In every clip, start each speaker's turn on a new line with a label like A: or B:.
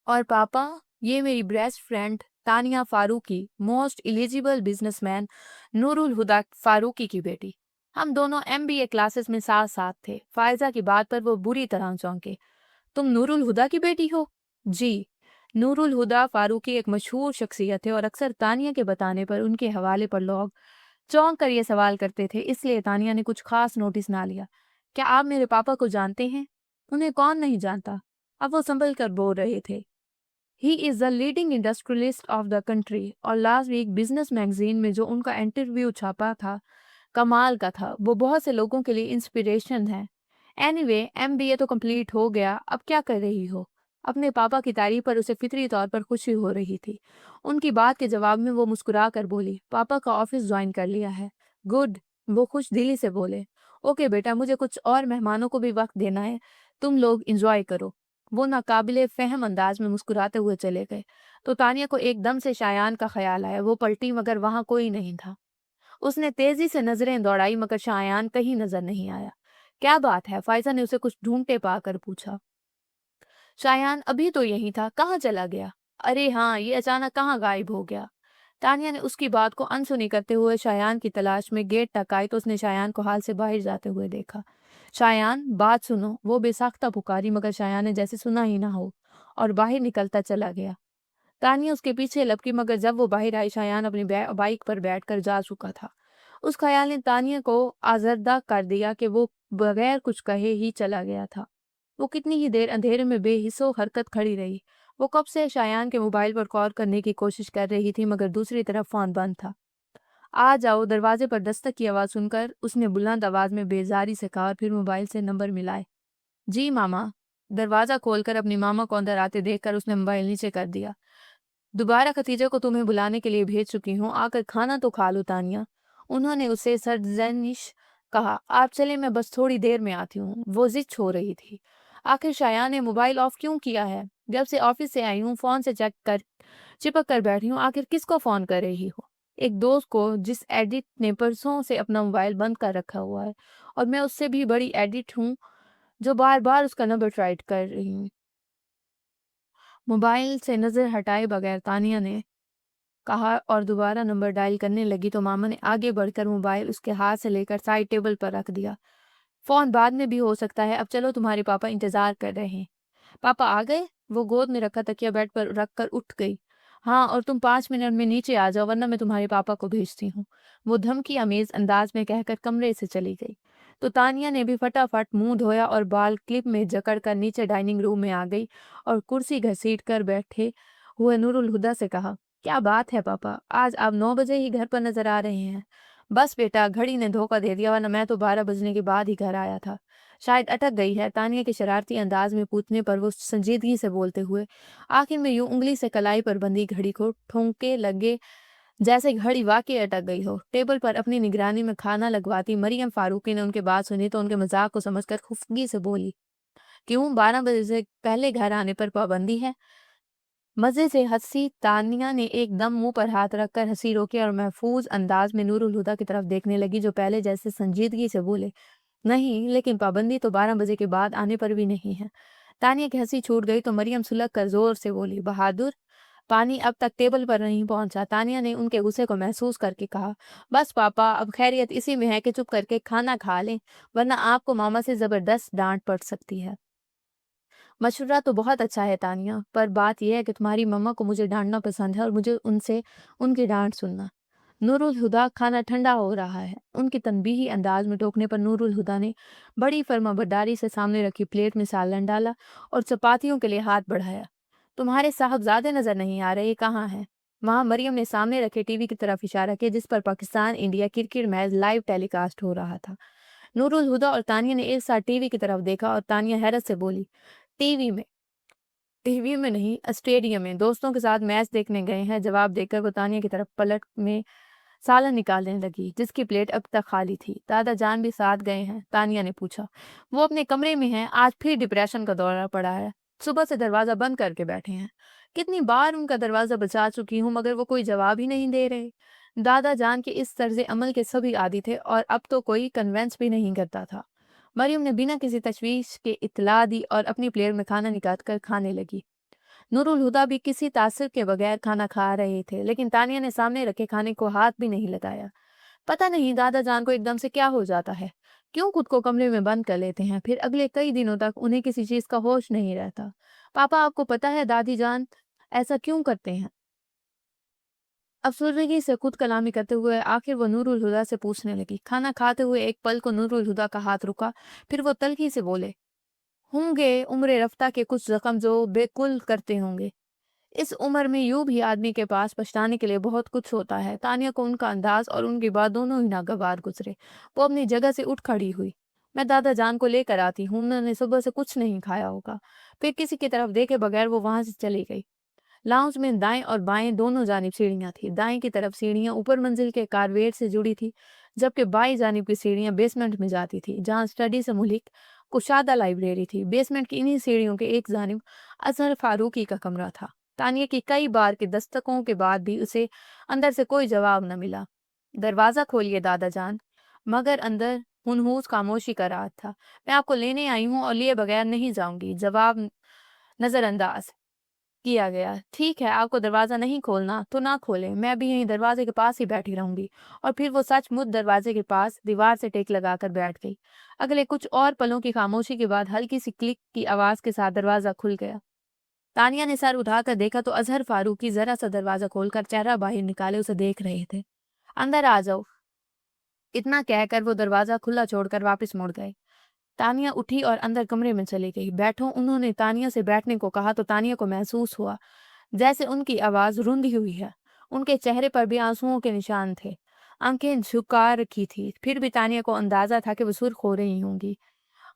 A: और पापा, ये मेरी best friend Tania Farooqui, most eligible businessman Noorul Huda Farooqui की बेटी। हम दोनों एमबीए क्लासेस में साथ साथ थे। फायजा की बात पर वो बुरी तरह चौंके। तुम नूरुल हुदा की बेटी हो? जी। नूरुल हुदा फारूकी एक मशहूर शख्सियत है और अक्सर तानिया के बताने पर उनके हवाले पर लोग चौंक कर ये सवाल करते थे, इसलिए तानिया ने कुछ खास नोटिस ना लिया। क्या आप मेरे पापा को जानते हैं? उन्हें कौन नहीं जानता? अब वो संभल कर बोल रहे थे। He is the leading industrialist of the country. और लास्ट वीक बिजनेस मैगजीन में जो उनका इंटरव्यू छापा था, कमाल का था। वो बहुत से लोगों के लिए इंस्पिरेशन है। एनीवे, एमबीए तो कंप्लीट हो गया, अब क्या कर रही हो? अपने पापा की तारीफ पर उसे फितरी तौर पर खुशी हो रही थी। उनकी बात के जवाब में वो मुस्कुरा कर बोली, पापा का ऑफिस ज्वाइन कर लिया है। गुड। वो खुश दिली से बोले। ओके बेटा, मुझे कुछ और मेहमानों को भी वक्त देना है, तुम लोग इंजॉय करो। वो नाकाबिले फहम अंदाज में मुस्कुराते हुए चले गए। तो तानिया को एकदम से शायान का ख्याल आया। वो पलटी मगर वहां कोई नहीं था। उसने तेजी से नजरें दौड़ाई मगर शायान कहीं नजर नहीं आया। क्या बात है? फायजा ने उसे कुछ ढूंढते पाकर पूछा। शायान अभी तो यही था, कहाँ चला गया? अरे हाँ, ये अचानक कहाँ गायब हो गया? तानिया ने उसकी बात को अनसुनी करते हुए शायान की तलाश में गेट तक आई तो उसने शायान को हाल से बाहर जाते हुए देखा। शायान, बात सुनो, वो बेसाख्ता पुकारी मगर शायान ने जैसे सुना ही ना हो और बाहर निकलता चला गया। तानिया उसके पीछे लपकी मगर जब वो बाहर आई, शायान अपनी बाइक पर बैठकर जा चुका था। उस ख्याल ने तानिया को आजर्दा कर दिया कि वो बगैर कुछ कहे ही चला गया था। वो कितनी ही देर अंधेरे में बेहिस्सो हरकत खड़ी रही। वो कब से शायान के मोबाइल पर कॉल करने की कोशिश कर रही थी मगर दूसरी तरफ फोन बंद था। आ जाओ। दरवाजे पर दस्तक की आवाज़ सुनकर उसने बुलंद आवाज में बेजारी से कहा और फिर मोबाइल से नंबर मिलाए। जी मामा। दरवाजा खोलकर अपनी मामा को अंदर आते देखकर उसने मोबाइल नीचे कर दिया। दोबारा खतीजा को तुम्हें बुलाने के लिए भेज चुकी हूँ, आकर खाना तो खा लो तानिया। उन्होंने उसे सरजनिश कहा। आप चले, मैं बस थोड़ी देर में आती हूँ। वो जिद हो रही थी। आखिर शायान ने मोबाइल ऑफ क्यों किया है? जब से ऑफिस से आई हूँ फोन से चेक कर चिपक कर बैठी हूँ। आखिर किसको फोन कर रही हो? एक दोस्त को, जिस एडिट ने परसों से अपना मोबाइल बंद कर रखा हुआ है। और मैं उससे भी बड़ी एडिट हूँ जो बार बार उसका नंबर ट्राई कर रही हूँ। मोबाइल से नजर हटाए बगैर तानिया ने कहा और दोबारा नंबर डायल करने लगी तो मामा ने आगे बढ़कर मोबाइल उसके हाथ से लेकर साइड टेबल पर रख दिया। फोन बाद में भी हो सकता है, अब चलो, तुम्हारे पापा इंतजार कर रहे हैं। पापा आ गए? वो गोद में रखा तकिया बेड पर रखकर उठ गई। हाँ, और तुम 5 मिनट में नीचे आ जाओ वरना मैं तुम्हारे पापा को भेजती हूँ। वो धमकी अमेज अंदाज में कहकर कमरे से चली गई। तो तानिया ने भी फटाफट मुंह धोया और बाल क्लिप में जकड़ कर नीचे डाइनिंग रूम में आ गई और कुर्सी घसीट कर बैठे हुए नूरुल हुदा से कहा, क्या बात है पापा, आज आप 9 बजे ही घर पर नजर आ रहे हैं? बस बेटा, घड़ी ने धोखा दे दिया वरना मैं तो 12 बजने के बाद ही घर आया था। शायद अटक गई है। तानिया के शरारती अंदाज में पूछने पर वो संजीदगी से बोलते हुए आखिर में यूं उंगली से कलाई पर बंधी घड़ी को ठोंके लगे जैसे घड़ी वाकई अटक गई हो। टेबल पर अपनी निगरानी में खाना लगवाती मरियम फारूकी ने उनके बात सुनी तो उनके मजाक को समझकर खुफगी से बोली, क्यों 12 बजे से पहले घर आने पर पाबंदी है? मजे से हंसी तानिया ने एकदम मुंह पर हाथ रखकर हंसी रोकी और महफूज अंदाज में नूरुल हुदा की तरफ देखने लगी जो पहले जैसे संजीदगी से बोले, नहीं, लेकिन पाबंदी तो 12 बजे के बाद आने पर भी नहीं है। तानिया की हंसी छूट गई तो मरियम सुलग कर जोर से बोली, बहादुर, पानी अब तक टेबल पर नहीं पहुंचा। तानिया ने उनके गुस्से को महसूस करके कहा, बस पापा, अब खैरियत इसी में है कि चुप करके खाना खा लें वरना आपको मामा से जबरदस्त डांट पड़ सकती है। मशवरा तो बहुत अच्छा है तानिया, पर बात यह है कि तुम्हारी मम्मा को मुझे डांटना पसंद है और मुझे उनसे उनकी डांट सुनना। नूरुल हुदा, खाना ठंडा हो रहा है। उनकी तनबीही अंदाज में टोकने पर नूरुल हुदा ने बड़ी फर्माबरदारी से सामने रखी प्लेट में सालन डाला और चपातियों के लिए हाथ बढ़ाया। तुम्हारे साहबजादे नजर नहीं आ रहे, कहाँ हैं? वहां मरियम ने सामने रखे टीवी की तरफ इशारा किया जिस पर Pakistan India cricket match live telecast हो रहा था। नूरुल हुदा और तानिया ने एक साथ टीवी की तरफ देखा और तानिया हैरत से बोली, टीवी में? टीवी में नहीं, स्टेडियम में, दोस्तों के साथ मैच देखने गए हैं। जवाब देकर वो तानिया की तरफ पलट में सालन निकालने लगी जिसकी प्लेट अब तक खाली थी। दादा जान भी साथ गए हैं? तानिया ने पूछा। वो अपने कमरे में हैं, आज फिर डिप्रेशन का दौरा पड़ा है। सुबह से दरवाजा बंद करके बैठे हैं। कितनी बार उनका दरवाजा बचा चुकी हूँ मगर वो कोई जवाब ही नहीं दे रहे। दादा जान के इस तर्ज अमल के सभी आदी थे और अब तो कोई कन्वेंस भी नहीं करता था। मरियम ने बिना किसी तशवीश के इत्तला दी और अपनी प्लेट में खाना निकाल कर खाने लगी। नूरुल हुदा भी किसी तासुर के बगैर खाना खा रहे थे, लेकिन तानिया ने सामने रखे खाने को हाथ भी नहीं लगाया। पता नहीं दादा जान को एकदम से क्या हो जाता है, क्यों खुद को कमरे में बंद कर लेते हैं, फिर अगले कई दिनों तक उन्हें किसी चीज का होश नहीं रहता। पापा, आपको पता है दादी जान ऐसा क्यों करते हैं? अफसरदगी से खुद कलामी करते हुए आखिर वो नूरुल हुदा से पूछने लगी। खाना खाते हुए एक पल को नूरुल हुदा का हाथ रुका, फिर वो तल्खी से बोले, होंगे उम्र रफ्ता के कुछ जख्म जो बेकुल करते होंगे। इस उम्र में यूं भी आदमी के पास पछताने के लिए बहुत कुछ होता है। तानिया को उनका अंदाज और उनकी बात दोनों ही नागवार गुजरे। वो अपनी जगह से उठ खड़ी हुई। मैं दादा जान को लेकर आती हूँ, उन्होंने सुबह से कुछ नहीं खाया होगा। फिर किसी की तरफ देखे बगैर वो वहां से चली गई। लाउंज में दाएं और बाएं दोनों जानिब सीढ़ियां थी। दाएं की तरफ सीढ़ियां ऊपर मंजिल के कारवेट से जुड़ी थी, जबकि बाईं जानिब की सीढ़ियां बेसमेंट में जाती थी, जहां स्टडी से मुल्क कुशादा लाइब्रेरी थी। बेसमेंट की इन्हीं सीढ़ियों के एक जानिब अजहर फारूकी का कमरा था। तानिया की कई बार के दस्तकों के बाद भी उसे अंदर से कोई जवाब न मिला। दरवाजा खोलिए दादा जान, मगर अंदर हुनहुस खामोशी का रात था। मैं आपको लेने आई हूँ और लिए बगैर नहीं जाऊंगी। जवाब नजरअंदाज किया गया। ठीक है, आपको दरवाजा नहीं खोलना तो ना खोले, मैं भी यहीं दरवाजे के पास ही बैठी रहूंगी। और फिर वो सचमुच दरवाजे के पास दीवार से टेक लगाकर बैठ गई। अगले कुछ और पलों की खामोशी के बाद हल्की सी क्लिक की आवाज के साथ दरवाजा खुल गया। तानिया ने सर उठाकर देखा तो अजहर फारूकी जरा सा दरवाजा खोलकर चेहरा बाहर निकाले उसे देख रहे थे। अंदर आ जाओ, इतना कहकर वो दरवाजा खुला छोड़कर वापस मुड़ गए। तानिया उठी और अंदर कमरे में चली गई। बैठो, उन्होंने तानिया से बैठने को कहा तो तानिया को महसूस हुआ जैसे उनकी आवाज रुंधी हुई है। उनके चेहरे पर भी आंसुओं के निशान थे। आंखें झुका रखी थी, फिर भी तानिया को अंदाजा था कि वो सुर्ख हो रही होंगी।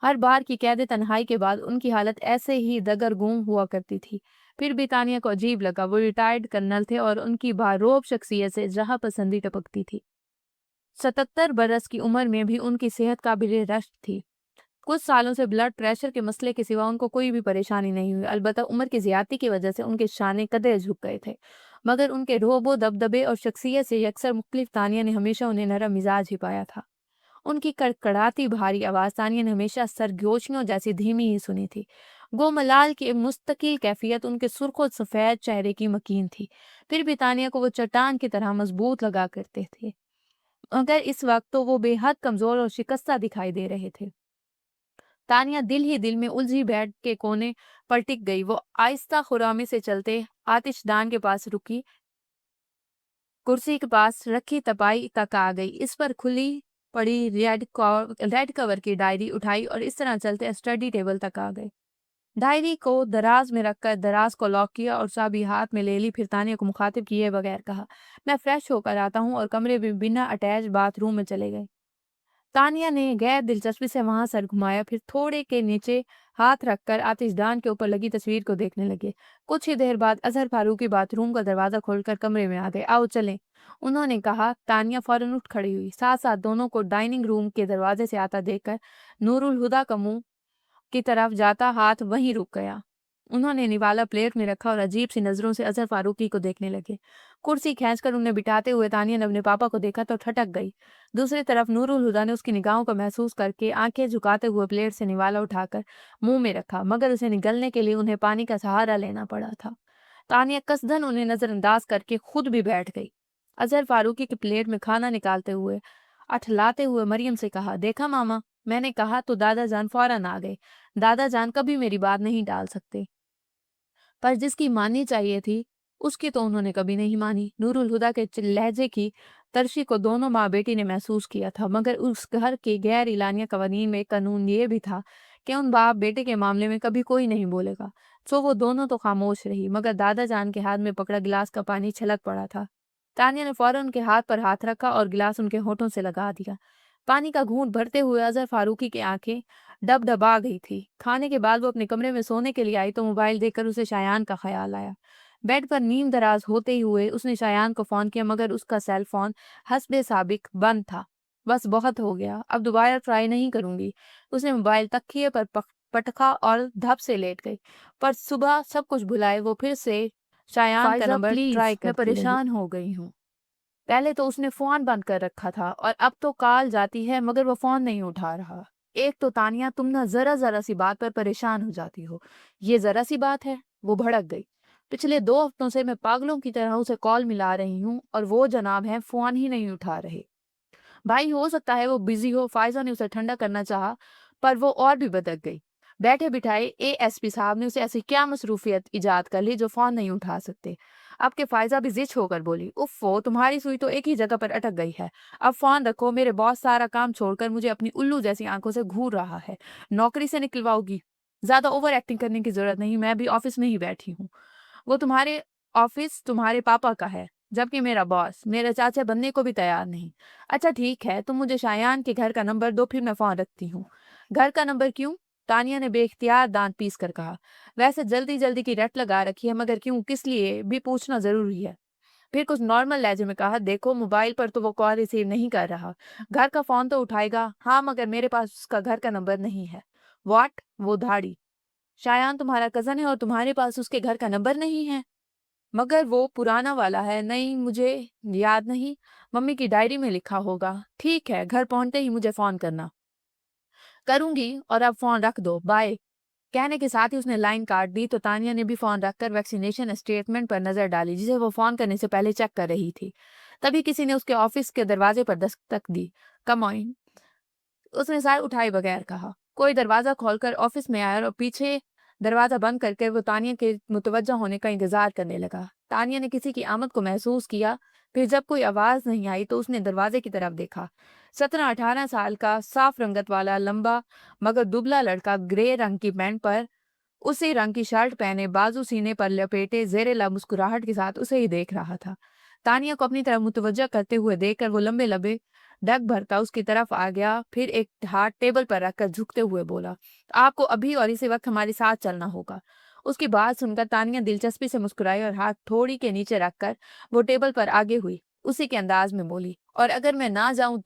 A: हर बार की कैद तन्हाई के बाद उनकी हालत ऐसे ही दगरगूं हुआ करती थी। फिर भी तानिया को अजीब लगा। वो रिटायर्ड कर्नल थे और उनकी बारोब शख्सियत से जहां पसंदी टपकती थी। 77 बरस की उम्र में भी उनकी सेहत काबिल रश्क थी। कुछ सालों से ब्लड प्रेशर के मसले के सिवा उनको कोई भी परेशानी नहीं हुई। अलबत्ता उम्र की ज्यादती की वजह से उनके शाने कदरे झुक गए थे, मगर उनके रोबो दबदबे और शख्सियत से यकसर मुख्तलिफ। तानिया ने हमेशा उन्हें नरम मिजाज ही पाया था। उनकी कड़कड़ाती भारी आवाज तानिया ने हमेशा सरगोशियों जैसी धीमी ही सुनी थी। गो मलाल की एक मुस्तकिल कैफियत उनके सुर्ख सफेद चेहरे की मकीन थी। फिर भी तानिया को वो चट्टान की तरह मजबूत लगा करते थे, मगर इस वक्त तो वो बेहद कमजोर और शिकस्ता दिखाई दे रहे थे। तानिया दिल ही दिल में उलझी बेड के कोने पर टिक गई। वो आहिस्ता खुरामे से चलते आतिशदान के पास रुकी, कुर्सी के पास रखी तपाई तक आ गई। इस पर खुली पड़ी रेड कवर की डायरी उठाई और इस तरह चलते स्टडी टेबल तक आ गए। डायरी को दराज में रखकर दराज को लॉक किया और चाबी हाथ में ले ली। फिर तानिया को मुखातिब किए बगैर कहा, मैं फ्रेश होकर आता हूँ, और कमरे में बिना अटैच बाथरूम में चले गए। तानिया ने गैर दिलचस्पी से वहां सर घुमाया, फिर थोड़े के नीचे हाथ रखकर आतिशदान के ऊपर लगी तस्वीर को देखने लगे। कुछ ही देर बाद अजहर फारूकी बाथरूम का दरवाजा खोलकर कमरे में आ गए। आओ चलें, उन्होंने कहा। तानिया फौरन उठ खड़ी हुई। साथ साथ दोनों को डाइनिंग रूम के दरवाजे से आता देखकर नूरुल हुदा का मुंह की तरफ जाता हाथ वहीं रुक गया। उन्होंने निवाला प्लेट में रखा और अजीब सी नजरों से अजहर फारूकी को देखने लगे। कुर्सी खींचकर उन्हें बिठाते हुए तानिया ने अपने पापा को देखा तो ठटक गई। दूसरी तरफ नूरुल हुदा ने उसकी निगाहों को महसूस करके आंखें झुकाते हुए प्लेट से निवाला उठाकर मुंह में रखा, मगर उसे निगलने के लिए उन्हें पानी का सहारा लेना पड़ा था। तानिया कसदन उन्हें नजरअंदाज करके खुद भी बैठ गई। अजहर फारूकी की प्लेट में खाना निकालते हुए अठलाते हुए मरियम से कहा, देखा मामा, मैंने कहा तो दादा जान फौरन आ गए। दादा जान कभी मेरी बात नहीं टाल सकते, पर जिसकी माननी चाहिए थी उसकी तो उन्होंने कभी नहीं मानी। नूरुल हुदा के लहजे की तरशी को दोनों माँ बेटी ने महसूस किया था, मगर उस घर के गैर इलानिया कवानीन में कानून ये भी था कि उन बाप बेटे के मामले में कभी कोई नहीं बोलेगा। सो वो दोनों तो खामोश रही, मगर दादा जान के हाथ में पकड़ा गिलास का पानी छलक पड़ा था। तानिया ने फौरन उनके हाथ पर हाथ रखा और गिलास उनके होठों से लगा दिया। पानी का घूंट भरते हुए अजहर फारूकी की आंखें डबडबा गई थी। खाने के बाद वो अपने कमरे में सोने के लिए आई तो मोबाइल देखकर उसे शायान का ख्याल आया। बेड पर नींद दराज होते ही हुए उसने शायान को फोन किया, मगर उसका सेल फोन हस्बे साबिक बंद था। बस बहुत हो गया, अब दोबारा ट्राई नहीं करूंगी। उसने मोबाइल तकिए पर पटका और धप से लेट गई। पर सुबह सब कुछ भुलाए वो फिर से शायान का
B: फाइजा
A: नंबर
B: प्लीज,
A: ट्राई
B: मैं
A: करती रही।
B: परेशान हो गई हूँ।
A: पहले तो उसने फोन बंद कर रखा था और अब तो कॉल जाती है मगर वो फोन नहीं उठा रहा। एक तो तानिया, तुम ना जरा जरा सी बात पर परेशान हो जाती हो। ये जरा सी बात है? वो भड़क गई। पिछले 2 हफ्तों से मैं पागलों की तरह उसे कॉल मिला रही हूँ और वो जनाब हैं फ़ोन ही नहीं उठा रहे। भाई हो सकता है वो बिज़ी हो, फ़ाइज़ा ने उसे ठंडा करना चाहा, पर वो और भी भड़क गई। बैठे-बिठाए एएसपी साहब ने उसे ऐसी क्या मसरूफ़ियत इजाद कर ली जो फ़ोन नहीं उठा सकते। अब के फ़ाइज़ा भी ज़िच होकर बोली, उफ़्फ़ो! तुम्हारी सुई तो एक ही जगह पर अटक गई है। अब फ़ोन रखो, मेरे बॉस सारा काम छोड़कर मुझे अपनी उल्लू जैसी आँखों से घूर रहा है। नौकरी से निकलवाओगी? ज़्यादा ओवर एक्टिंग करने की ज़रूरत नहीं, मैं भी ऑफ़िस में ही बैठी हूँ। वो तुम्हारे ऑफ़िस तुम्हारे पापा का है, जबकि मेरा बॉस मेरे चाचा बनने को भी तैयार नहीं। अच्छा ठीक है, तुम मुझे शायान के घर का नंबर दो, फिर मैं फ़ोन रखती हूँ। घर का नंबर क्यों? तानिया ने बेइख्तियार दाँत पीस कर कहा। वैसे जल्दी-जल्दी की रट लगा रखी है, मगर क्यों, किस लिए भी पूछना ज़रूरी है। फिर कुछ नॉर्मल लहजे में कहा, देखो मोबाइल पर तो वो कॉल रिसीव नहीं कर रहा। घर का फ़ोन तो उठाएगा। हाँ, मगर मेरे पास उसका घर का नंबर नहीं है। व्हाट? वो धाड़ी। शायान तुम्हारा कज़न है और तुम्हारे पास उसके घर का नंबर नहीं है? मगर वो पुराना वाला है। नहीं, मुझे याद नहीं। मम्मी की डायरी में लिखा होगा। ठीक है, घर पहुँचते ही मुझे फ़ोन करना। करूँगी और अब फ़ोन रख दो, बाय। कहने के साथ ही उसने लाइन काट दी तो तानिया ने भी फ़ोन रखकर वैक्सीनेशन स्टेटमेंट पर नज़र डाली, जिसे वो फ़ोन करने से पहले चेक कर रही थी। तभी किसी ने उसके ऑफ़िस के दरवाजे पर दस्तक दी। Come on. उसने सर उठाए बगैर कहा। कोई दरवाज़ा खोलकर ऑफ़िस में आया और पीछे दरवाज़ा बंद करके वो तानिया के मुतवज्जा होने का इंतज़ार करने लगा। तानिया ने किसी की आमद को महसूस किया, फिर जब कोई आवाज़ नहीं आई तो उसने दरवाज़े की तरफ देखा। 17-18 साल का साफ रंगत वाला लंबा मगर दुबला लड़का ग्रे रंग की पैंट पर उसी रंग की शर्ट पहने बाजू सीने पर लपेटे ज़ेरे लब मुस्कुराहट के साथ उसे ही देख रहा था। तानिया को अपनी तरफ मुतवज्जा करते हुए देखकर वो लंबे-लंबे ढक भरता उसकी तरफ आ गया, फिर एक हाथ टेबल पर रखकर झुकते हुए बोला, आपको अभी और इसी वक्त हमारे साथ चलना होगा। उसकी बात सुनकर तानिया दिलचस्पी से मुस्कुराई और हाथ थोड़ी के नीचे रखकर वो टेबल पर आगे हुई। उसी के अंदाज में बोली, और अगर मैं ना जाऊं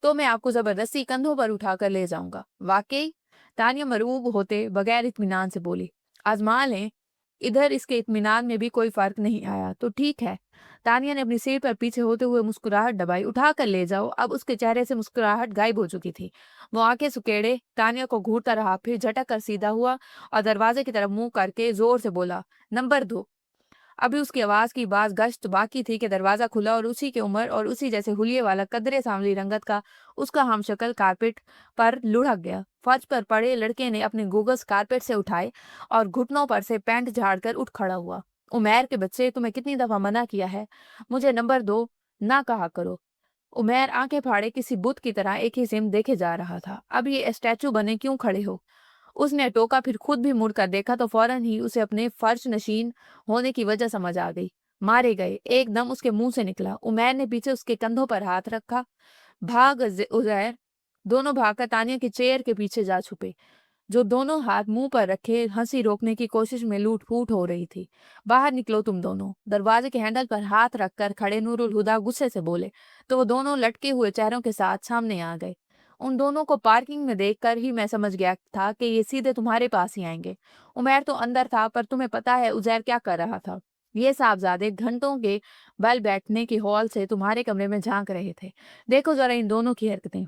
A: तो मैं आपको जबरदस्ती कंधों पर उठाकर ले जाऊंगा। वाकई? तानिया मरूब होते बगैर इत्मीनान से बोली, आजमा लें। इधर इसके इत्मीनान में भी कोई फर्क नहीं आया तो ठीक है। तानिया ने अपनी सीट पर पीछे होते हुए मुस्कुराहट दबाई। उठा कर ले जाओ। अब उसके चेहरे से मुस्कुराहट गायब हो चुकी थी। वो आंखें सुकेड़े तानिया को घूरता रहा, फिर झटक कर सीधा हुआ और दरवाजे की तरफ मुंह करके जोर से बोला, नंबर 2। अभी उसकी आवाज की बात गश्त बाकी थी कि दरवाजा खुला और उसी की उम्र और उसी जैसे हुलिये वाला कदरे सांवली रंगत का उसका हमशक्ल कारपेट पर लुढ़क गया। फर्श पर पड़े लड़के ने अपने गूगल्स कारपेट से उठाए और घुटनों पर से पैंट झाड़कर उठ खड़ा हुआ। उमैर के बच्चे, तुम्हें कितनी दफा मना किया है, मुझे नंबर दो ना कहा करो। उमैर आंखें फाड़े किसी बुत की तरह एक ही सिम देखे जा रहा था। अब ये स्टैचू बने क्यों खड़े हो? उसने टोका, फिर खुद भी मुड़कर देखा तो फौरन ही उसे अपने फर्श नशीन होने की वजह समझ आ गई। मारे गए, एकदम उसके मुंह से निकला। उमैर ने पीछे उसके कंधों पर हाथ रखा। उजैर। दोनों भागकर तानिया की चेयर के पीछे जा छुपे, जो दोनों हाथ मुंह पर रखे हंसी रोकने की कोशिश में लूट फूट हो रही थी। बाहर निकलो तुम दोनों। दरवाजे के हैंडल पर हाथ रखकर खड़े नूरुल हुदा गुस्से से बोले तो वो दोनों लटके हुए चेहरों के साथ सामने आ गए। उन दोनों को पार्किंग में देखकर ही मैं समझ गया था कि ये सीधे तुम्हारे पास ही आएंगे। उमैर तो अंदर था, पर तुम्हें पता है उजैर क्या कर रहा था? ये साहबजादे घंटों के बल बैठने की हॉल से तुम्हारे कमरे में झांक रहे थे। देखो जरा इन दोनों की हरकतें।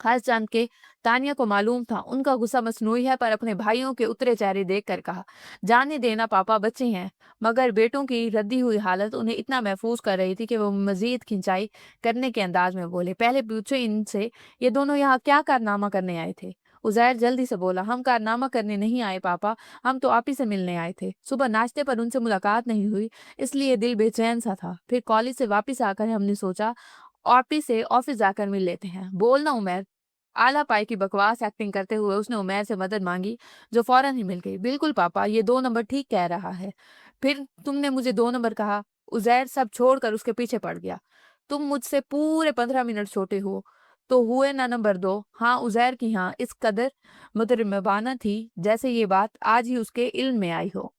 A: खास जान के तानिया को मालूम था उनका गुस्सा मसनूई है, पर अपने भाइयों के उतरे चेहरे देखकर कहा, जाने देना पापा, बच्चे हैं। मगर बेटों की रद्दी हुई हालत उन्हें इतना महफूज कर रही थी कि वो मजीद खिंचाई करने के अंदाज में बोले, पहले पूछो इनसे ये दोनों यहाँ क्या कारनामा करने आए थे? उजैर जल्दी से बोला, हम कारनामा करने नहीं आए पापा, हम तो आप ही से मिलने आए थे। सुबह नाश्ते पर उनसे मुलाकात नहीं हुई, इसलिए दिल बेचैन सा था। फिर कॉलेज से वापस आकर हमने सोचा ऑफिस से ऑफिस जाकर मिल लेते हैं। बोलना उमैर। आला पाई की बकवास एक्टिंग करते हुए उसने उमैर से मदद मांगी, जो फौरन ही मिल गई। बिल्कुल पापा, ये 2 नंबर ठीक कह रहा है। फिर तुमने मुझे 2 नंबर कहा। उजैर सब छोड़कर उसके पीछे पड़ गया। तुम मुझसे पूरे 15 मिनट छोटे हो, तो हुए ना नंबर 2। हाँ, उजैर की हाँ इस कदर मुतरमबाना थी जैसे ये बात आज ही उसके इल्म में आई हो।